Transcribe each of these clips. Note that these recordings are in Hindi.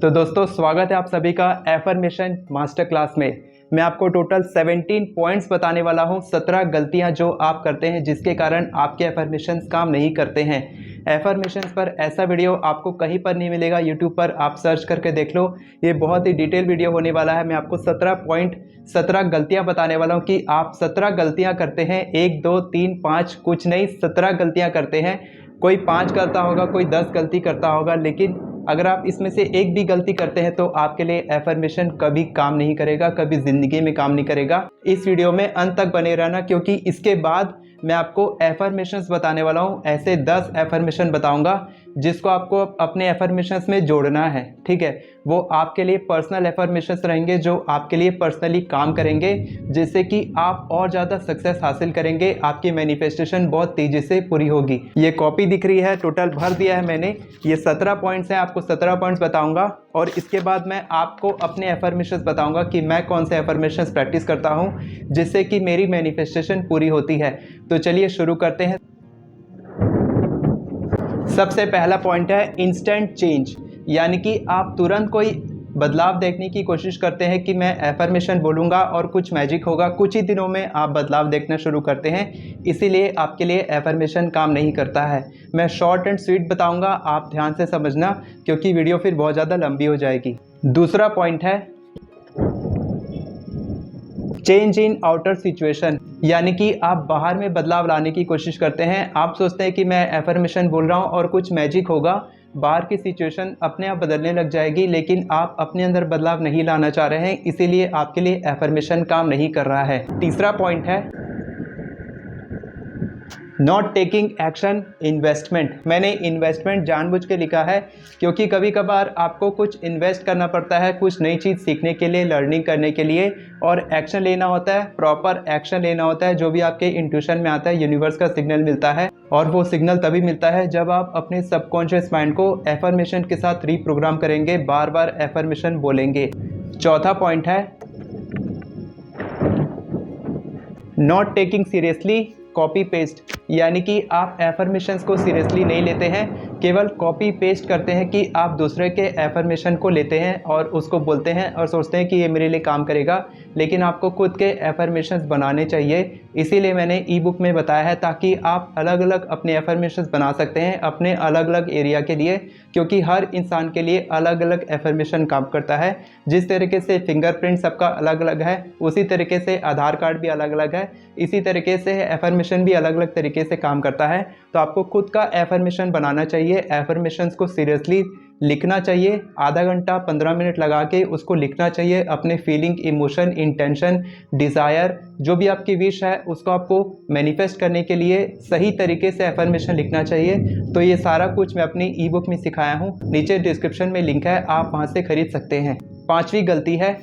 तो दोस्तों स्वागत है आप सभी का एफर्मेशन मास्टर क्लास में। मैं आपको टोटल 17 पॉइंट्स बताने वाला हूं। 17 गलतियां जो आप करते हैं जिसके कारण आपके एफर्मेशंस काम नहीं करते हैं। एफर्मेशंस पर ऐसा वीडियो आपको कहीं पर नहीं मिलेगा। यूट्यूब पर आप सर्च करके देख लो, ये बहुत ही डिटेल वीडियो होने वाला है। मैं आपको 17 गलतियां बताने वाला हूं कि आप 17 गलतियां करते हैं, 1 2 3 5 कुछ नहीं, 17 गलतियां करते हैं। कोई 5 करता होगा, कोई 10 गलती करता होगा, लेकिन अगर आप इसमें से एक भी गलती करते हैं तो आपके लिए एफर्मेशन कभी काम नहीं करेगा, कभी ज़िंदगी में काम नहीं करेगा। इस वीडियो में अंत तक बने रहना, क्योंकि इसके बाद मैं आपको एफर्मेशंस बताने वाला हूँ। ऐसे 10 एफर्मेशन बताऊंगा जिसको आपको अपने एफर्मेशंस में जोड़ना है, ठीक है। वो आपके लिए पर्सनल एफर्मेशंस रहेंगे जो आपके लिए पर्सनली काम करेंगे, जिससे कि आप और ज़्यादा सक्सेस हासिल करेंगे। आपकी मैनिफेस्टेशन बहुत तेज़ी से पूरी होगी। ये कॉपी दिख रही है, टोटल भर दिया है मैंने। ये 17 पॉइंट्स हैं, आपको 17 पॉइंट्स बताऊंगा और इसके बाद मैं आपको अपने एफर्मेशंस बताऊंगा कि मैं कौन से एफर्मेशंस प्रैक्टिस करता हूँ जिससे कि मेरी मैनिफेस्टेशन पूरी होती है। तो चलिए शुरू करते हैं। सबसे पहला पॉइंट है इंस्टेंट चेंज, यानी कि आप तुरंत कोई बदलाव देखने की कोशिश करते हैं कि मैं एफर्मेशन बोलूँगा और कुछ मैजिक होगा। कुछ ही दिनों में आप बदलाव देखना शुरू करते हैं, इसीलिए आपके लिए एफर्मेशन काम नहीं करता है। मैं शॉर्ट एंड स्वीट बताऊँगा, आप ध्यान से समझना, क्योंकि वीडियो फिर बहुत ज़्यादा लंबी हो जाएगी। दूसरा पॉइंट है चेंज इन आउटर सिचुएशन, यानी कि आप बाहर में बदलाव लाने की कोशिश करते हैं। आप सोचते हैं कि मैं एफर्मेशन बोल रहा हूँ और कुछ मैजिक होगा, बाहर की सिचुएशन अपने आप बदलने लग जाएगी, लेकिन आप अपने अंदर बदलाव नहीं लाना चाह रहे हैं, इसीलिए आपके लिए एफर्मेशन काम नहीं कर रहा है। तीसरा पॉइंट है नॉट टेकिंग एक्शन इन्वेस्टमेंट। मैंने इन्वेस्टमेंट जानबूझ के लिखा है क्योंकि कभी कभार आपको कुछ इन्वेस्ट करना पड़ता है, कुछ नई चीज़ सीखने के लिए, लर्निंग करने के लिए, और एक्शन लेना होता है, प्रॉपर एक्शन लेना होता है। जो भी आपके इंट्यूशन में आता है, यूनिवर्स का सिग्नल मिलता है, और वो सिग्नल तभी मिलता है जब आप अपने सबकॉन्शियस माइंड को एफर्मेशन के साथ रीप्रोग्राम करेंगे, बार बार एफर्मेशन बोलेंगे। चौथा पॉइंट है not taking seriously copy paste, यानी कि आप एफर्मेशंस को सीरियसली नहीं लेते हैं, केवल कॉपी पेस्ट करते हैं कि आप दूसरे के एफर्मेशन को लेते हैं और उसको बोलते हैं और सोचते हैं कि ये मेरे लिए काम करेगा, लेकिन आपको खुद के एफर्मेशंस बनाने चाहिए। इसीलिए मैंने ई बुक में बताया है, ताकि आप अलग अलग अपने एफर्मेशंस बना सकते हैं अपने अलग अलग एरिया के लिए, क्योंकि हर इंसान के लिए अलग अलग एफर्मेशन काम करता है। जिस तरीके से फिंगरप्रिंट सबका अलग अलग है, उसी तरीके से आधार कार्ड भी अलग अलग है, इसी तरीके से एफर्मेशन भी अलग अलग तरीके से काम करता है। तो आपको खुद का एफर्मेशन बनाना चाहिए, एफर्मेशंस को सीरियसली लिखना चाहिए, आधा घंटा 15 मिनट लगा के उसको लिखना चाहिए। अपने फीलिंग, इमोशन, इंटेंशन, डिज़ायर, जो भी आपकी विश है उसको आपको मैनिफेस्ट करने के लिए सही तरीके से एफर्मेशन लिखना चाहिए। तो ये सारा कुछ मैं अपनी ई बुक में सिखाया हूँ, नीचे डिस्क्रिप्शन में लिंक है, आप वहाँ से खरीद सकते हैं। पांचवी गलती है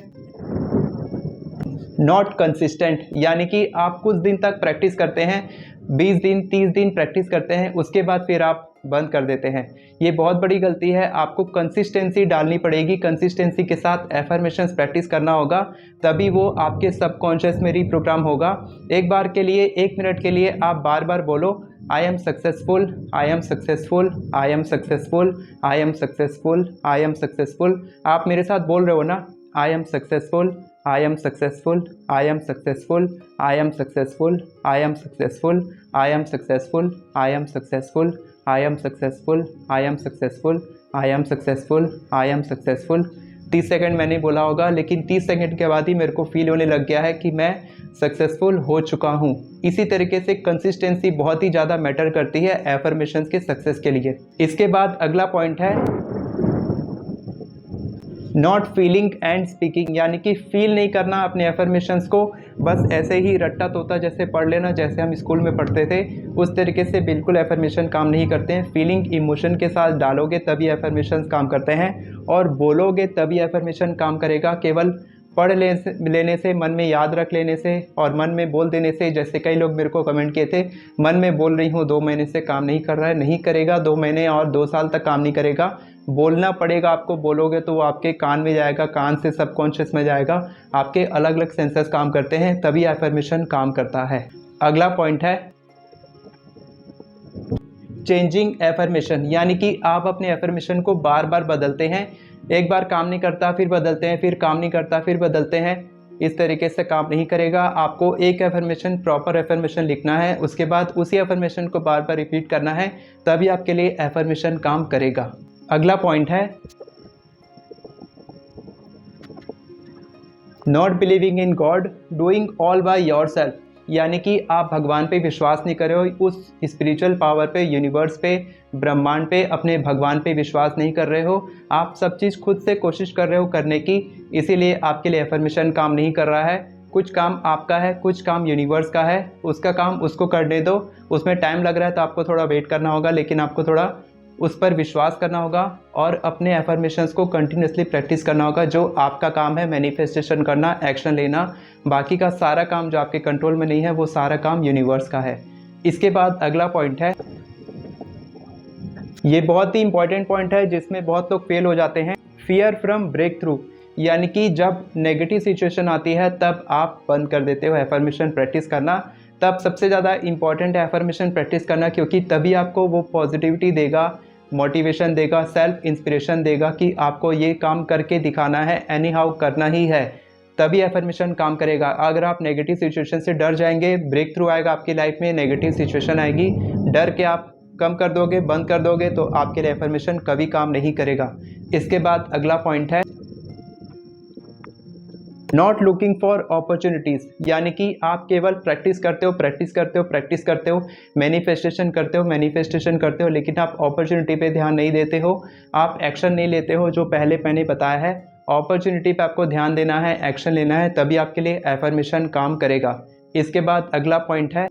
नॉट कंसिस्टेंट, यानी कि आप कुछ दिन तक प्रैक्टिस करते हैं, 20 दिन 30 दिन प्रैक्टिस करते हैं, उसके बाद फिर आप बंद कर देते हैं। ये बहुत बड़ी गलती है। आपको कंसिस्टेंसी डालनी पड़ेगी, कंसिस्टेंसी के साथ एफर्मेशंस प्रैक्टिस करना होगा, तभी वो आपके सबकॉन्शियस में रीप्रोग्राम होगा। एक बार के लिए, 1 मिनट के लिए आप बार बार बोलो I am successful, I am successful, I am successful, I am successful, I am successful. आप मेरे साथ बोल रहे हो ना, I am successful, I am successful, I am successful, I am successful, I am successful, I am successful, I am successful, I am successful, I am successful, I am successful, I am successful। 30 second मैंने बोला होगा, लेकिन 30 सेकंड के बाद ही मेरे को फील होने लग गया है कि मैं सक्सेसफुल हो चुका हूँ। इसी तरीके से कंसिस्टेंसी बहुत ही ज़्यादा मैटर करती है एफर्मेशंस के सक्सेस के लिए। इसके बाद अगला पॉइंट है नॉट फीलिंग एंड स्पीकिंग, यानी कि फील नहीं करना अपने एफर्मेशंस को, बस ऐसे ही रट्टा तोता जैसे पढ़ लेना, जैसे हम स्कूल में पढ़ते थे उस तरीके से बिल्कुल एफर्मेशन काम नहीं करते हैं। फीलिंग, इमोशन के साथ डालोगे तभी एफर्मेशंस काम करते हैं, और बोलोगे तभी एफर्मेशन काम करेगा। केवल पढ़ लेने से, मन में याद रख लेने से और मन में बोल देने से, जैसे कई लोग मेरे को कमेंट किए थे, मन में बोल रही हूँ 2 महीने से काम नहीं कर रहा है, नहीं करेगा 2 महीने और 2 साल तक काम नहीं करेगा। बोलना पड़ेगा आपको, बोलोगे तो वो आपके कान में जाएगा, कान से सबकॉन्शियस में जाएगा, आपके अलग अलग सेंसर्स काम करते हैं, तभी एफर्मेशन काम करता है। अगला पॉइंट है चेंजिंग एफर्मेशन, यानी कि आप अपने एफर्मेशन को बार बार बदलते हैं। एक बार काम नहीं करता फिर बदलते हैं, फिर काम नहीं करता फिर बदलते हैं, इस तरीके से काम नहीं करेगा। आपको एक एफर्मेशन, प्रॉपर एफर्मेशन लिखना है, उसके बाद उसी एफर्मेशन को बार बार रिपीट करना है, तभी आपके लिए एफर्मेशन काम करेगा। अगला पॉइंट है not believing in God, doing all by your self, यानी कि आप भगवान पे विश्वास नहीं कर रहे हो, उस स्पिरिचुअल पावर पे, यूनिवर्स पे, ब्रह्मांड पे, अपने भगवान पे विश्वास नहीं कर रहे हो। आप सब चीज़ खुद से कोशिश कर रहे हो करने की, इसीलिए आपके लिए एफर्मेशन काम नहीं कर रहा है। कुछ काम आपका है, कुछ काम यूनिवर्स का है, उसका काम उसको करने दो। उसमें टाइम लग रहा है तो आपको थोड़ा वेट करना होगा, लेकिन आपको थोड़ा उस पर विश्वास करना होगा और अपने एफर्मेशंस को कंटिन्यूसली प्रैक्टिस करना होगा। जो आपका काम है मैनिफेस्टेशन करना, एक्शन लेना, बाकी का सारा काम जो आपके कंट्रोल में नहीं है वो सारा काम यूनिवर्स का है। इसके बाद अगला पॉइंट है, ये बहुत ही इंपॉर्टेंट पॉइंट है जिसमें बहुत लोग फेल हो जाते हैं, फियर फ्रॉम ब्रेक थ्रू, यानी कि जब नेगेटिव सिचुएशन आती है तब आप बंद कर देते हो एफर्मेशन प्रैक्टिस करना। तब सबसे ज़्यादा इंपॉर्टेंट है एफर्मेशन प्रैक्टिस करना, क्योंकि तभी आपको वो पॉजिटिविटी देगा, मोटिवेशन देगा, सेल्फ इंस्पिरेशन देगा कि आपको ये काम करके दिखाना है, एनी हाउ करना ही है, तभी एफर्मेशन काम करेगा। अगर आप नेगेटिव सिचुएशन से डर जाएंगे, ब्रेक थ्रू आएगा आपकी लाइफ में, नेगेटिव सिचुएशन आएगी, डर के आप कम कर दोगे, बंद कर दोगे, तो आपके लिए एफर्मेशन कभी काम नहीं करेगा। इसके बाद अगला पॉइंट है नॉट लुकिंग फॉर अपॉर्चुनिटीज़, यानी कि आप केवल प्रैक्टिस करते हो, प्रैक्टिस करते हो, प्रैक्टिस करते हो, मैनिफेस्टेशन करते हो, मैनिफेस्टेशन करते हो, लेकिन आप अपॉर्चुनिटी पे ध्यान नहीं देते हो, आप एक्शन नहीं लेते हो। जो पहले मैंने बताया है, अपॉर्चुनिटी पे आपको ध्यान देना है, एक्शन लेना है, तभी आपके लिए एफर्मेशन काम करेगा। इसके बाद अगला पॉइंट है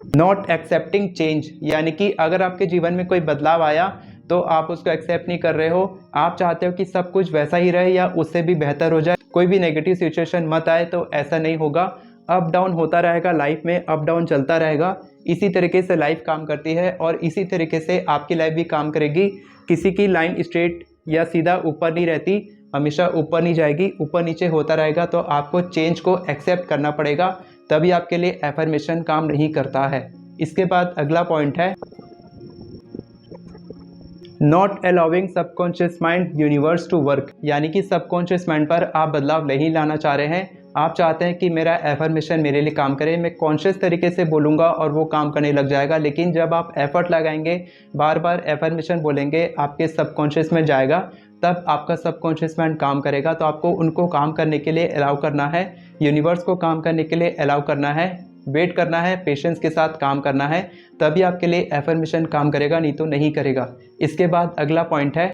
नॉट एक्सेप्टिंग चेंज, यानी कि अगर आपके जीवन में कोई बदलाव आया तो आप उसको एक्सेप्ट नहीं कर रहे हो। आप चाहते हो कि सब कुछ वैसा ही रहे या उससे भी बेहतर हो जाए, कोई भी नेगेटिव सिचुएशन मत आए, तो ऐसा नहीं होगा। अप डाउन होता रहेगा लाइफ में, अप डाउन चलता रहेगा। इसी तरीके से लाइफ काम करती है और इसी तरीके से आपकी लाइफ भी काम करेगी। किसी की लाइन स्ट्रेट या सीधा ऊपर नहीं रहती, हमेशा ऊपर नहीं जाएगी, ऊपर नीचे होता रहेगा। तो आपको चेंज को एक्सेप्ट करना पड़ेगा, तभी आपके लिए एफर्मेशन काम नहीं करता है। इसके बाद अगला पॉइंट है not allowing subconscious mind universe to work, यानी कि सबकॉन्शियस माइंड पर आप बदलाव नहीं लाना चाह रहे हैं। आप चाहते हैं कि मेरा एफर्मेशन मेरे लिए काम करे, मैं कॉन्शियस तरीके से बोलूँगा और वो काम करने लग जाएगा। लेकिन जब आप एफर्ट लगाएंगे, बार बार एफर्मेशन बोलेंगे, आपके सबकॉन्शियस में जाएगा, तब आपका सबकॉन्शियस माइंड काम करेगा। तो आपको उनको काम करने के लिए अलाउ करना है, यूनिवर्स को काम करने के लिए अलाउ करना है, वेट करना है, पेशेंस के साथ काम करना है, तभी आपके लिए एफर्मेशन काम करेगा, नहीं तो नहीं करेगा। इसके बाद अगला पॉइंट है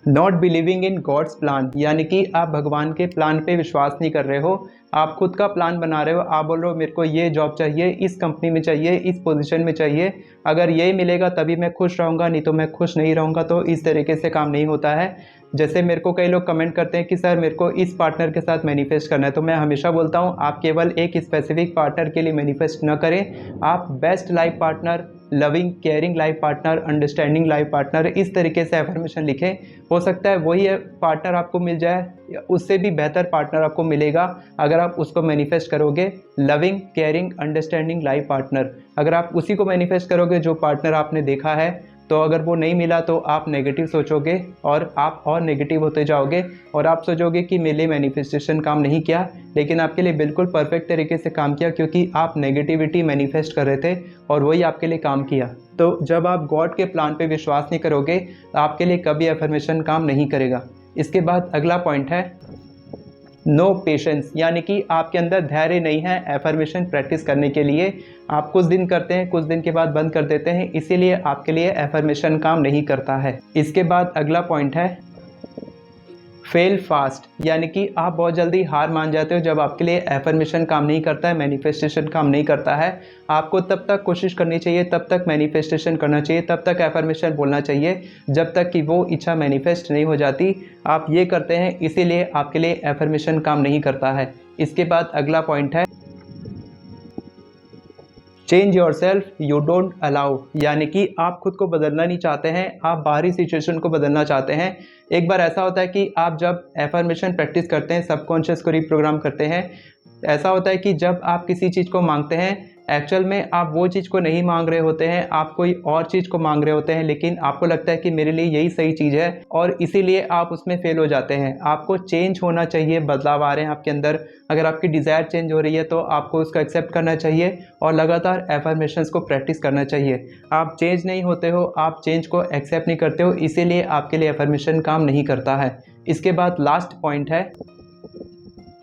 not believing in God's plan, यानी कि आप भगवान के प्लान पे विश्वास नहीं कर रहे हो, आप खुद का प्लान बना रहे हो। आप बोल रहे हो मेरे को ये जॉब चाहिए, इस कंपनी में चाहिए, इस पोजीशन में चाहिए, अगर ये मिलेगा तभी मैं खुश रहूँगा, नहीं तो मैं खुश नहीं रहूँगा। तो इस तरीके से काम नहीं होता है। जैसे मेरे को कई लोग कमेंट करते हैं कि सर मेरे को इस पार्टनर के साथ मैनिफेस्ट करना है, तो मैं हमेशा बोलता हूँ आप केवल एक स्पेसिफिक पार्टनर के लिए मैनिफेस्ट न करें, आप best life partner, loving caring life partner, understanding life partner, इस तरीके से एफर्मेशन लिखें। हो सकता है वही पार्टनर आपको मिल जाए, उससे भी बेहतर पार्टनर आपको मिलेगा अगर आप उसको मैनिफेस्ट करोगे। Loving caring understanding life partner, अगर आप उसी को मैनिफेस्ट करोगे जो पार्टनर आपने देखा है, तो अगर वो नहीं मिला तो आप नेगेटिव सोचोगे और आप और नेगेटिव होते जाओगे और आप सोचोगे कि मेरे लिए मैनिफेस्टेशन काम नहीं किया, लेकिन आपके लिए बिल्कुल परफेक्ट तरीके से काम किया, क्योंकि आप नेगेटिविटी मैनिफेस्ट कर रहे थे और वही आपके लिए काम किया। तो जब आप गॉड के प्लान पे विश्वास नहीं करोगे तो आपके लिए कभी एफर्मेशन काम नहीं करेगा। इसके बाद अगला पॉइंट है नो पेशेंस, यानी कि आपके अंदर धैर्य नहीं है एफर्मेशन प्रैक्टिस करने के लिए। आप कुछ दिन करते हैं, कुछ दिन के बाद बंद कर देते हैं, इसीलिए आपके लिए एफर्मेशन काम नहीं करता है। इसके बाद अगला पॉइंट है फेल फास्ट, यानी कि आप बहुत जल्दी हार मान जाते हो जब आपके लिए एफर्मेशन काम नहीं करता है, मैनिफेस्टेशन काम नहीं करता है। आपको तब तक कोशिश करनी चाहिए, तब तक मैनिफेस्टेशन करना चाहिए, तब तक एफर्मेशन बोलना चाहिए जब तक कि वो इच्छा मैनिफेस्ट नहीं हो जाती। आप ये करते हैं, इसीलिए आपके लिए एफर्मेशन काम नहीं करता है। इसके बाद अगला पॉइंट है change your self you don't allow, यानी कि आप खुद को बदलना नहीं चाहते हैं, आप बाहरी सिचुएशन को बदलना चाहते हैं। एक बार ऐसा होता है कि आप जब एफर्मेशन प्रैक्टिस करते हैं, सबकॉन्शियस को रिप्रोग्राम करते हैं, ऐसा होता है कि जब आप किसी चीज़ को मांगते हैं, एक्चुअल में आप वो चीज़ को नहीं मांग रहे होते हैं, आप कोई और चीज़ को मांग रहे होते हैं, लेकिन आपको लगता है कि मेरे लिए यही सही चीज़ है और इसीलिए आप उसमें फेल हो जाते हैं। आपको चेंज होना चाहिए, बदलाव आ रहे हैं आपके अंदर। अगर आपकी डिज़ायर चेंज हो रही है तो आपको उसको एक्सेप्ट करना चाहिए और लगातार एफर्मेशंस को प्रैक्टिस करना चाहिए। आप चेंज नहीं होते हो, आप चेंज को एक्सेप्ट नहीं करते हो, इसीलिए आपके लिए एफर्मेशन काम नहीं करता है। इसके बाद लास्ट पॉइंट है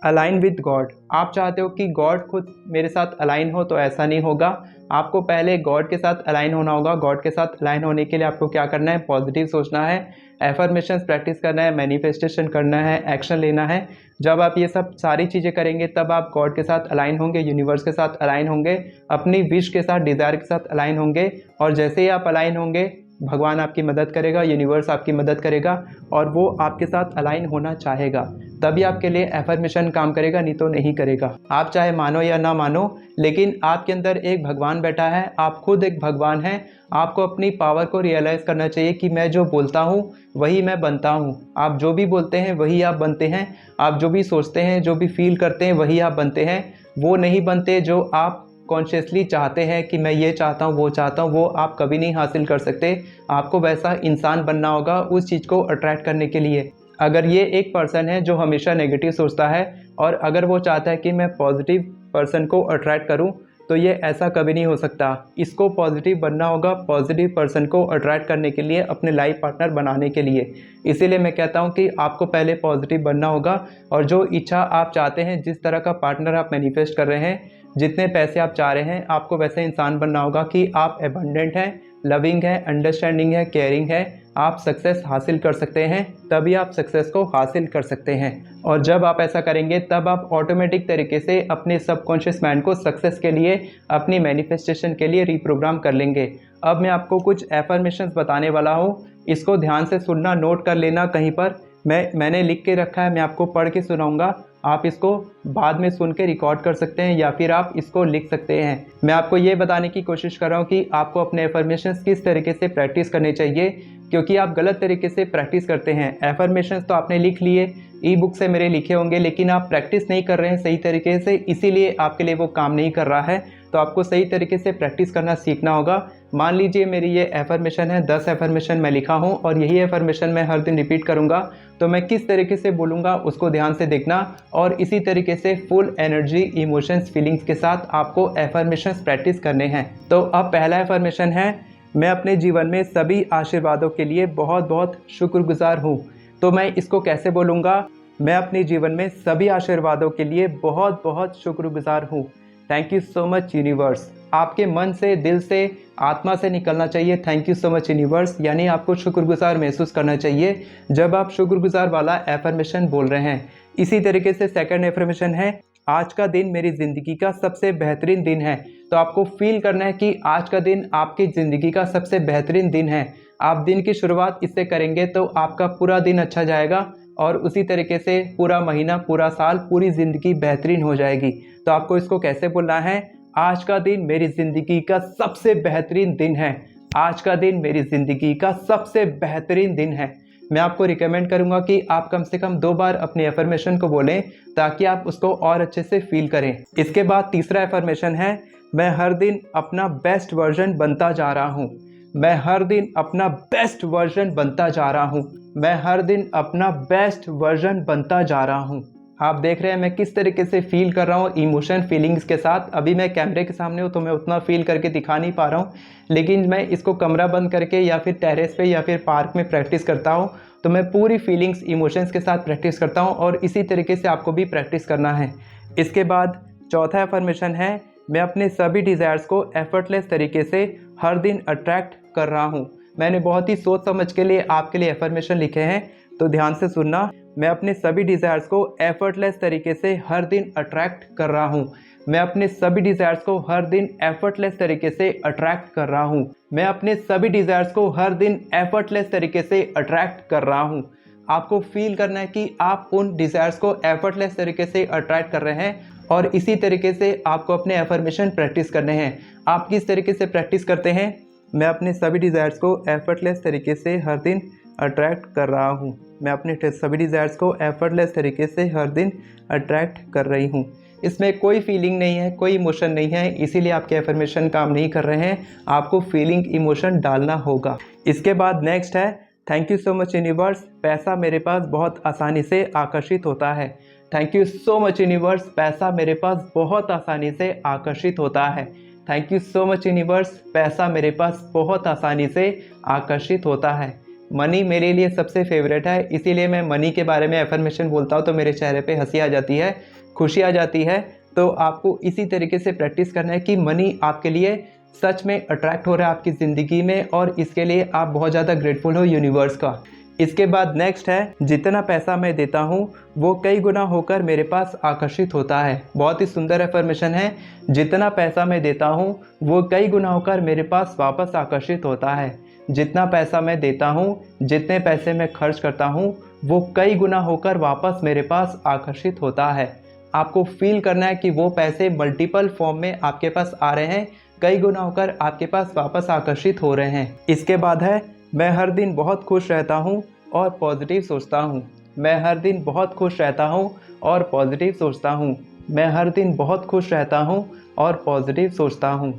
अलाइन विद गॉड। आप चाहते हो कि गॉड खुद मेरे साथ अलाइन हो, तो ऐसा नहीं होगा। आपको पहले गॉड के साथ अलाइन होना होगा। गॉड के साथ अलाइन होने के लिए आपको क्या करना है? पॉजिटिव सोचना है, एफर्मेशंस प्रैक्टिस करना है, मैनिफेस्टेशन करना है, एक्शन लेना है। जब आप ये सब सारी चीज़ें करेंगे तब आप गॉड के साथ अलाइन होंगे, यूनिवर्स के साथ अलाइन होंगे, अपनी विश के साथ, डिज़ायर के साथ अलाइन होंगे। और जैसे ही आप अलाइन होंगे, भगवान आपकी मदद करेगा, यूनिवर्स आपकी मदद करेगा और वो आपके साथ अलाइन होना चाहेगा। तभी आपके लिए एफर्मेशन काम करेगा, नहीं तो नहीं करेगा। आप चाहे मानो या ना मानो, लेकिन आपके अंदर एक भगवान बैठा है, आप खुद एक भगवान हैं। आपको अपनी पावर को रियलाइज़ करना चाहिए कि मैं जो बोलता हूँ वही मैं बनता हूँ। आप जो भी बोलते हैं वही आप बनते हैं। आप जो भी सोचते हैं, जो भी फील करते हैं वही आप बनते हैं। वो नहीं बनते जो आप कॉन्शियसली चाहते हैं कि मैं ये चाहता हूँ, वो चाहता हूँ, वो आप कभी नहीं हासिल कर सकते। आपको वैसा इंसान बनना होगा उस चीज़ को अट्रैक्ट करने के लिए। अगर ये एक पर्सन है जो हमेशा नेगेटिव सोचता है और अगर वो चाहता है कि मैं पॉजिटिव पर्सन को अट्रैक्ट करूं, तो ये ऐसा कभी नहीं हो सकता। इसको पॉजिटिव बनना होगा, पॉजिटिव पर्सन को अट्रैक्ट करने के लिए, अपने लाइफ पार्टनर बनाने के लिए। इसीलिए मैं कहता हूं कि आपको पहले पॉजिटिव बनना होगा और जो इच्छा आप चाहते हैं, जिस तरह का पार्टनर आप मैनिफेस्ट कर रहे हैं, जितने पैसे आप चाह रहे हैं, आपको वैसे इंसान बनना होगा कि आप एबंडेंट हैं, लविंग है, अंडरस्टैंडिंग है, केयरिंग है। आप सक्सेस हासिल कर सकते हैं, तभी आप सक्सेस को हासिल कर सकते हैं। और जब आप ऐसा करेंगे तब आप ऑटोमेटिक तरीके से अपने सबकॉन्शियस माइंड को सक्सेस के लिए, अपनी मैनिफेस्टेशन के लिए रीप्रोग्राम कर लेंगे। अब मैं आपको कुछ एफर्मेशंस बताने वाला हूँ, इसको ध्यान से सुनना, नोट कर लेना कहीं पर। मैंने लिख के रखा है, मैं आपको पढ़ के सुनाऊंगा। आप इसको बाद में सुन के रिकॉर्ड कर सकते हैं या फिर आप इसको लिख सकते हैं। मैं आपको ये बताने की कोशिश कर रहा हूँ कि आपको अपने एफर्मेशंस किस तरीके से प्रैक्टिस करने चाहिए, क्योंकि आप गलत तरीके से प्रैक्टिस करते हैं। एफर्मेशंस तो आपने लिख लिए, ई बुक से मेरे लिखे होंगे, लेकिन आप प्रैक्टिस नहीं कर रहे हैं सही तरीके से, इसीलिए आपके लिए वो काम नहीं कर रहा है। तो आपको सही तरीके से प्रैक्टिस करना सीखना होगा। मान लीजिए मेरी ये एफर्मेशन है, 10 एफर्मेशन मैं लिखा हूँ और यही एफर्मेशन मैं हर दिन रिपीट करूँगा। तो मैं किस तरीके से बोलूँगा उसको ध्यान से देखना और इसी तरीके से फुल एनर्जी, इमोशंस, फीलिंग्स के साथ आपको एफर्मेशंस प्रैक्टिस करने हैं। तो अब पहला एफर्मेशन है, मैं अपने जीवन में सभी आशीर्वादों के लिए बहुत बहुत शुक्रगुजार हूँ। तो मैं इसको कैसे बोलूँगा? मैं अपने जीवन में सभी आशीर्वादों के लिए बहुत बहुत शुक्रगुजार हूँ। Thank you so much universe. आपके मन से, दिल से, आत्मा से निकलना चाहिए thank you so much universe, यानी आपको शुक्रगुजार महसूस करना चाहिए जब आप शुक्रगुजार वाला एफर्मेशन बोल रहे हैं। इसी तरीके से सेकंड एफर्मेशन है, आज का दिन मेरी ज़िंदगी का सबसे बेहतरीन दिन है। तो आपको फील करना है कि आज का दिन आपकी ज़िंदगी का सबसे बेहतरीन दिन है। आप दिन की शुरुआत इससे करेंगे तो आपका पूरा दिन अच्छा जाएगा और उसी तरीके से पूरा महीना, पूरा साल, पूरी ज़िंदगी बेहतरीन हो जाएगी। तो आपको इसको कैसे बोलना है? आज का दिन मेरी ज़िंदगी का सबसे बेहतरीन दिन है। आज का दिन मेरी ज़िंदगी का सबसे बेहतरीन दिन है। मैं आपको रिकमेंड करूंगा कि आप कम से कम 2 बार अपने एफर्मेशन को बोलें ताकि आप उसको और अच्छे से फील करें। इसके बाद तीसरा एफर्मेशन है, मैं हर दिन अपना बेस्ट वर्जन बनता जा रहा हूँ। मैं हर दिन अपना बेस्ट वर्जन बनता जा रहा हूँ। मैं हर दिन अपना बेस्ट वर्जन बनता जा रहा हूँ। आप देख रहे हैं मैं किस तरीके से फील कर रहा हूँ, इमोशन, फीलिंग्स के साथ। अभी मैं कैमरे के सामने हूँ तो मैं उतना फील करके दिखा नहीं पा रहा हूँ, लेकिन मैं इसको कमरा बंद करके या फिर टेरेस पे या फिर पार्क में प्रैक्टिस करता हूँ तो मैं पूरी फीलिंग्स, इमोशंस के साथ प्रैक्टिस करता हूँ और इसी तरीके से आपको भी प्रैक्टिस करना है। इसके बाद चौथा एफर्मेशन है, मैं अपने सभी डिज़ायर्स को एफर्टलेस तरीके से हर दिन अट्रैक्ट कर रहा हूँ। मैंने बहुत ही सोच समझ के लिए आपके लिए एफर्मेशन लिखे हैं, तो ध्यान से सुनना। मैं अपने सभी डिज़ायर्स को एफर्टलेस तरीके से हर दिन अट्रैक्ट कर रहा हूँ। मैं अपने सभी डिज़ायर्स को हर दिन एफर्टलेस तरीके से अट्रैक्ट कर रहा हूँ। मैं अपने सभी डिज़ायर्स को हर दिन एफर्टलेस तरीके से अट्रैक्ट कर रहा हूँ। आपको फील करना है कि आप उन डिज़ायर्स को एफर्टलेस तरीके से अट्रैक्ट कर रहे हैं और इसी तरीके से आपको अपने एफर्मेशन प्रैक्टिस करने हैं। आप किस तरीके से प्रैक्टिस करते हैं? मैं अपने सभी डिज़ायर्स को एफर्टलेस तरीके से हर दिन अट्रैक्ट कर रहा हूँ। मैं अपने सभी डिज़ायर्स को एफर्टलेस तरीके से हर दिन अट्रैक्ट कर रही हूँ। इसमें कोई फीलिंग नहीं है, कोई इमोशन नहीं है, इसीलिए आपके एफर्मेशन काम नहीं कर रहे हैं। आपको फीलिंग इमोशन डालना होगा। इसके बाद नेक्स्ट है thank you so much universe, पैसा मेरे पास बहुत आसानी से आकर्षित होता है। Thank you so much universe, पैसा मेरे पास बहुत आसानी से आकर्षित होता है। Thank you so much universe, पैसा मेरे पास बहुत आसानी से आकर्षित होता है। मनी मेरे लिए सबसे फेवरेट है, इसीलिए मैं मनी के बारे में एफर्मेशन बोलता हूँ तो मेरे चेहरे पे हंसी आ जाती है, खुशी आ जाती है। तो आपको इसी तरीके से प्रैक्टिस करना है कि मनी आपके लिए सच में अट्रैक्ट हो रहा है आपकी ज़िंदगी में, और इसके लिए आप बहुत ज़्यादा ग्रेटफुल हो यूनिवर्स का। इसके बाद नेक्स्ट है जितना पैसा मैं देता हूँ वो कई गुना होकर मेरे पास आकर्षित होता है। बहुत ही सुंदर एफर्मेशन है। जितना पैसा मैं देता हूँ वो कई गुना होकर मेरे पास वापस आकर्षित होता है। जितना पैसा मैं देता हूँ, जितने पैसे मैं खर्च करता हूँ वो कई गुना होकर वापस मेरे पास आकर्षित होता है। आपको फील करना है कि वो पैसे मल्टीपल फॉर्म में आपके पास आ रहे हैं, कई गुना होकर आपके पास वापस आकर्षित हो रहे हैं। इसके बाद है मैं हर दिन बहुत खुश रहता हूँ और पॉजिटिव सोचता हूँ। मैं हर दिन बहुत खुश रहता हूँ और पॉजिटिव सोचता हूँ। मैं हर दिन बहुत खुश रहता हूँ और पॉजिटिव सोचता हूँ।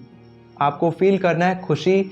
आपको फील करना है खुशी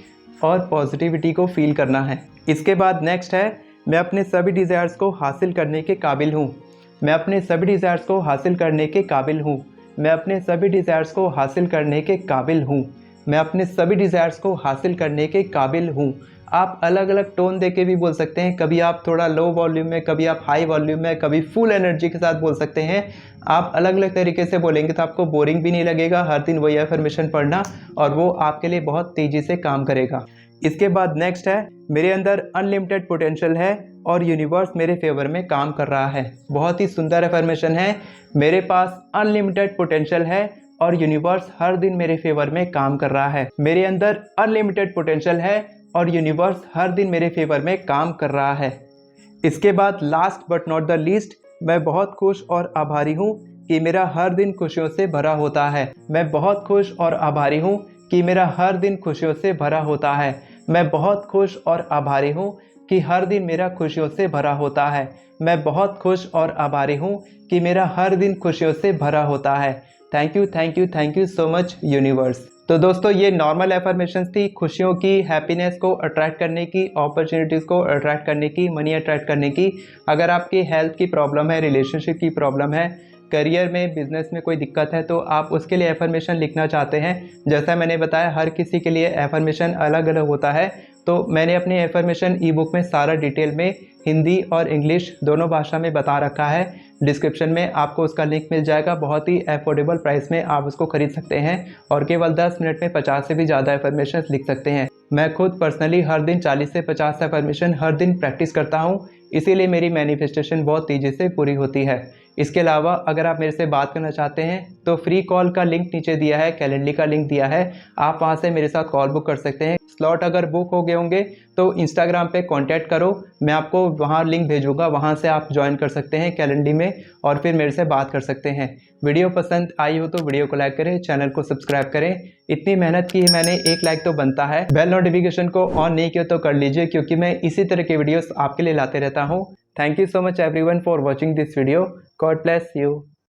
और पॉजिटिविटी को फील करना है। इसके बाद नेक्स्ट है मैं अपने सभी डिज़ायर्स को हासिल करने के काबिल हूँ। मैं अपने सभी डिज़ायर्स को हासिल करने के काबिल हूँ। मैं अपने सभी डिज़ायर्स को हासिल करने के काबिल हूँ। मैं अपने सभी डिज़ायर्स को हासिल करने के काबिल हूँ। आप अलग अलग टोन देके भी बोल सकते हैं, कभी आप थोड़ा लो वॉल्यूम में, कभी आप हाई वॉल्यूम में, कभी फुल एनर्जी के साथ बोल सकते हैं। आप अलग अलग तरीके से बोलेंगे तो आपको बोरिंग भी नहीं लगेगा हर दिन वही एफर्मेशन पढ़ना, और वो आपके लिए बहुत तेज़ी से काम करेगा। इसके बाद नेक्स्ट है मेरे अंदर अनलिमिटेड पोटेंशियल है और यूनिवर्स मेरे फेवर में काम कर रहा है। बहुत ही सुंदर एफर्मेशन है। मेरे पास अनलिमिटेड पोटेंशियल है और यूनिवर्स हर दिन मेरे फेवर में काम कर रहा है। मेरे अंदर अनलिमिटेड पोटेंशियल है और यूनिवर्स हर दिन मेरे फेवर में काम कर रहा है। इसके बाद last but not the least, मैं बहुत खुश और आभारी हूँ कि मेरा हर दिन खुशियों से भरा होता है। मैं बहुत खुश और आभारी हूँ कि मेरा हर दिन खुशियों से भरा होता है। मैं बहुत खुश और आभारी हूँ कि हर दिन मेरा खुशियों से भरा होता है। मैं बहुत खुश और आभारी हूँ कि मेरा हर दिन खुशियों से भरा होता है। Thank you thank you thank you so much universe. तो दोस्तों ये नॉर्मल एफर्मेशंस थी, खुशियों की, हैप्पीनेस को अट्रैक्ट करने की, अपॉर्चुनिटीज़ को अट्रैक्ट करने की, मनी अट्रैक्ट करने की। अगर आपकी हेल्थ की प्रॉब्लम है, रिलेशनशिप की प्रॉब्लम है, करियर में, बिजनेस में कोई दिक्कत है, तो आप उसके लिए एफर्मेशन लिखना चाहते हैं, जैसा मैंने बताया हर किसी के लिए एफर्मेशन अलग अलग होता है। तो मैंने अपने एफर्मेशन ई बुक में सारा डिटेल में हिंदी और इंग्लिश दोनों भाषा में बता रखा है। डिस्क्रिप्शन में आपको उसका लिंक मिल जाएगा। बहुत ही अफोर्डेबल प्राइस में आप उसको खरीद सकते हैं और केवल 10 मिनट में 50 से भी ज़्यादा एफर्मेशन लिख सकते हैं। मैं खुद पर्सनली हर दिन 40 से 50 एफर्मेशन हर दिन प्रैक्टिस करता हूँ, इसीलिए मेरी मैनिफेस्टेशन बहुत तेज़ी से पूरी होती है। इसके अलावा अगर आप मेरे से बात करना चाहते हैं तो फ्री कॉल का लिंक नीचे दिया है, कैलेंडर का लिंक दिया है, आप वहां से मेरे साथ कॉल बुक कर सकते हैं। स्लॉट अगर बुक हो गए होंगे तो इंस्टाग्राम पे कांटेक्ट करो, मैं आपको वहां लिंक भेजूंगा, वहां से आप ज्वाइन कर सकते हैं कैलेंडर में और फिर मेरे से बात कर सकते हैं। वीडियो पसंद आई हो तो वीडियो को लाइक करें, चैनल को सब्सक्राइब करें। इतनी मेहनत की है मैंने, 1 लाइक तो बनता है। बेल नोटिफिकेशन को ऑन नहीं किया तो कर लीजिए, क्योंकि मैं इसी तरह के वीडियोस आपके लिए लाते रहता हूँ। Thank you so much everyone for watching this video. God bless you.